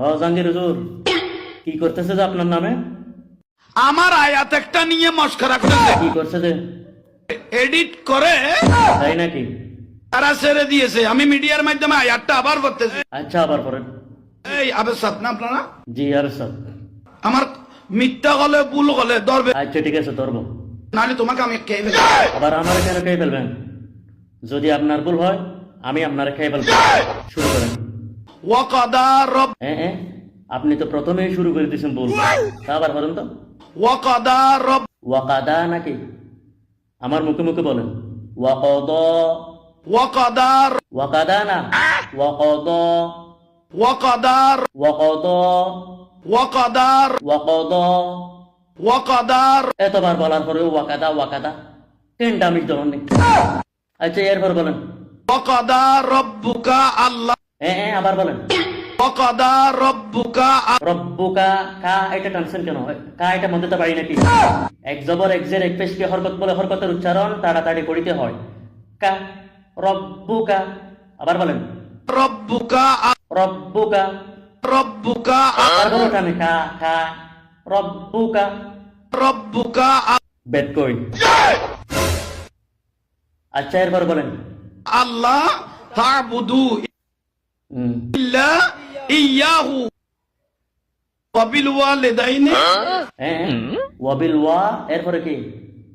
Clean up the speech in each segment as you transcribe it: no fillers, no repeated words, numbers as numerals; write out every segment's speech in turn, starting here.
জাহাঙ্গীর হুজুর, কি করতেছে যে আপনার নামে? আমার আয়াত একটা নিয়ে মস্করা করতেছে, কি করছে যে? এডিট করে তাই নাকি? তারা ছেড়ে দিয়েছে। আমি মিডিয়ার মাধ্যমে আয়াতটা আবার করতেছি। আচ্ছা, আবার পড়েন। এই আবে সাত না আপনারা, জি আর স্যার। আমার মিথ্যা হলে ভুল হলে ধরবে, আচ্ছা ঠিক আছে, ধরবো। নাহলে তোমাকে আমি খেয়ে ফেলবো। আবার আমার কেন খেয়ে ফেলবেন? যদি আপনার ভুল হয় আমি আপনার খেয়ে ফেলবো। শুরু করেন। ওয়াকাদা রব হ্যাঁ, আপনি তো প্রথমেই শুরু করে দিয়েছেন ভুল। তা আবার বলেন তো। ওয়াকাদা রব ওয়াকাদা নাকি? আমার মুখে মুখে বলেন। ওয়াকদ। ওয়াকাদা ওয়াকাদা না, ওয়াকদ। ওয়াকাদা ওয়াকদ। ওয়াকাদা ওয়াকদ। ওয়াকাদা এতবার বলার পরে ওয়াকাদা ওয়াকাদা তিনটা আমি ধরুন। আচ্ছা, এরপর বলেন। ওয়াকাদা রব্বুকা আল্লাহ। হ্যাঁ, আবার বলেন। ওয়াকাদা রব্বুকা রব্বুকা। কা এটা টানছেন কেন? কা এটা মধ্যে তো পারি নাকি? এক জবর এক জের এক পেশকে হরকত বলে হরকতের উচ্চারণ তাড়াতাড়ি করিতে হয়। কা রব্বুকা। আবার বলেন। রব্বুকা রব্বুকা। রব্বুকা তারপর টানে কা কা রব্বুকা। রব্বুকা বেদ কই। আচ্ছা, এরপর বলেন। আল্লাহ তা'বুদু হুম। ইল্লা ইয়াহু ওয়াবিল ওয়ালিদাইনি হ্যাঁ, ওয়াবিল ওয়া। এরপরে কি?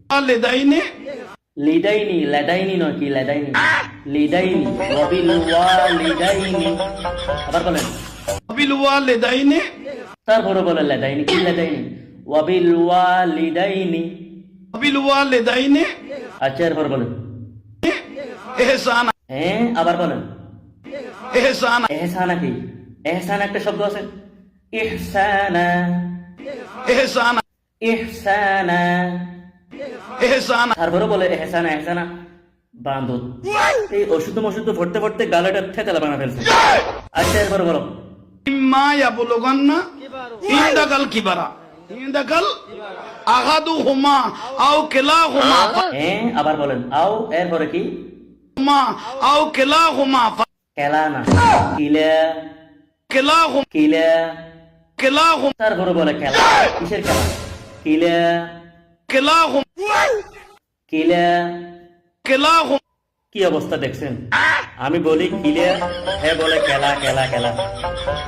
ওয়ালিদাইনি লিদাইনি। লেদাইনি নয়, কি লেদাইনি? লিদাইনি। ওয়াবিল ওয়া লিদাইনি। আবার বলেন। ওয়াবিল ওয়ালিদাইনি তারপরে বলেন লেদাইনি। কি লেদাইনি? ওয়াবিল ওয়া লিদাইনি। ওয়াবিল ওয়ালিদাইনি আচ্ছা, এরপর বলেন। ইহসানা হ্যাঁ, আবার বলেন। ইহসানা এহসানা কি? এহসান একটা শব্দ আছে। ইহসানা। ইহসানা ইহসানা। ইহসানা তারপরে বলে এহসানা এহসানা। বান্ধব এই ওষুধ মশুদ্ধ ভরতে ভরতে গালাটা থেতলা বানা ফেলছে। আচ্ছা, এরপর বলো। ইম্মা ইয়াবলুগান্না ইনদাকাল কিবারা ইনদাকাল আহাদুহুমা আও কিলাহুমা হ্যাঁ, আবার বলেন। আও। এরপরে কি? হুমা আও কিলাহুমা খেলা না, কিলা। কিলাহুম কিলা। কিলাহুম তারপরে বলে খেলা। কিসের খেলা? কিলা। কিলাহুম কিলা। কিলাহুম কি অবস্থা দেখছেন? আমি বলি কিলা, হ্যাঁ বলে খেলা খেলা খেলা।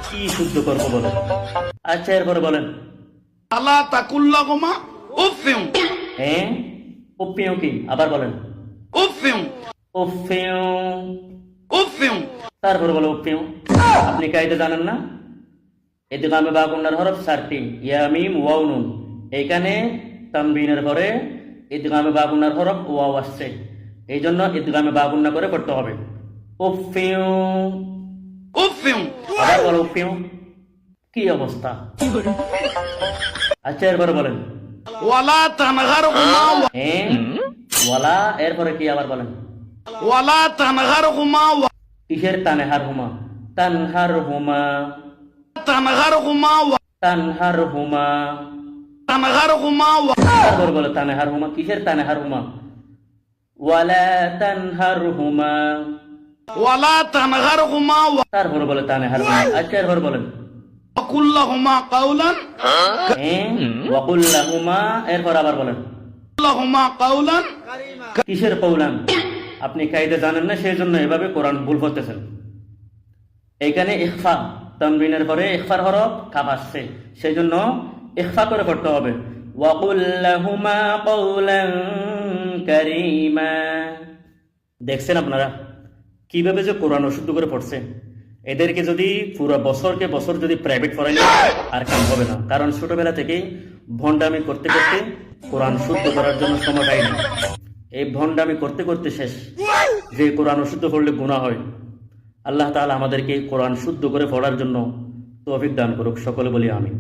কি শুদ্ধ করবো বলে। আচ্ছা, এরপরে বলেন। আলা তাকুল্লাহুমা উফিম হ্যাঁ, উপ্পিও কি? আবার বলেন। উফিম উফিও। উফিম তারপরে বলে উফিও। আপনি কাইদা জানেন না? ইদগামে বাগুন্নার হরফ 4টি, ইয়া মিম ওয়াও নুন। এইখানে তানবিনের পরে ইদগামে বাগুন্নার হরফ ওয়াও আসছে, এই জন্য ইদগামে বাগুন্না করে পড়তে হবে। উফিও। উফিম আবার বলো উফিও। কি অবস্থা! আচ্ছা, এরপরে বলেন। ওয়ালা তানহারহুমা হ্যাঁ, ওয়ালা। এরপরে কি? আবার বলেন। ওয়ালা তানহারহুমা কিসের তানহার হুমা? তানহার হুমা। তানহারহুমা তানহার হুমা। তানহারহুমা তারপর বলে তানহার হুমা। কিসের তানহার হুমা? ওয়ালা তানহার হুমা। ওয়ালা তানহারহুমা তারপর বলে তানহার হুমা। আচ্ছা, এরপর বলেন। ওয়াকুল্লাহুমা কাওলান হ্যাঁ, ওয়াকুল্লাহুমা। এরপর আবার বলেন। লাহুমা কাওলান কিসের কৌলান? আপনি কায়দা জানেন না, সেই জন্য এভাবে কোরআন ভুল করতেছেন। এইখানে ইখফা, তানবিনের পরে ইখফার হরফ কাফ আসছে, সেই জন্য ইখফা করে পড়তে হবে। ওয়াকুল্লাহুমা কওলান কারীমা। দেখছেন আপনারা কিভাবে যে কোরআন অশুদ্ধ করে পড়ছে? এদেরকে যদি পুরো বছরকে বছর যদি প্রাইভেট পড়াই আর কাম হবে না, কারণ ছোটবেলা থেকেই ভণ্ডামি করতে করতে কোরআন শুদ্ধ করার জন্য সময় পাই না। এই ভণ্ডামি করতে করতে শেষ, যে কোরআন অশুদ্ধ পড়লে গুনাহ হয়। আল্লাহ তাআলা আমাদেরকে কোরআন শুদ্ধ করে পড়ার জন্য তৌফিক দান করুক। সকলে বলি আমিন।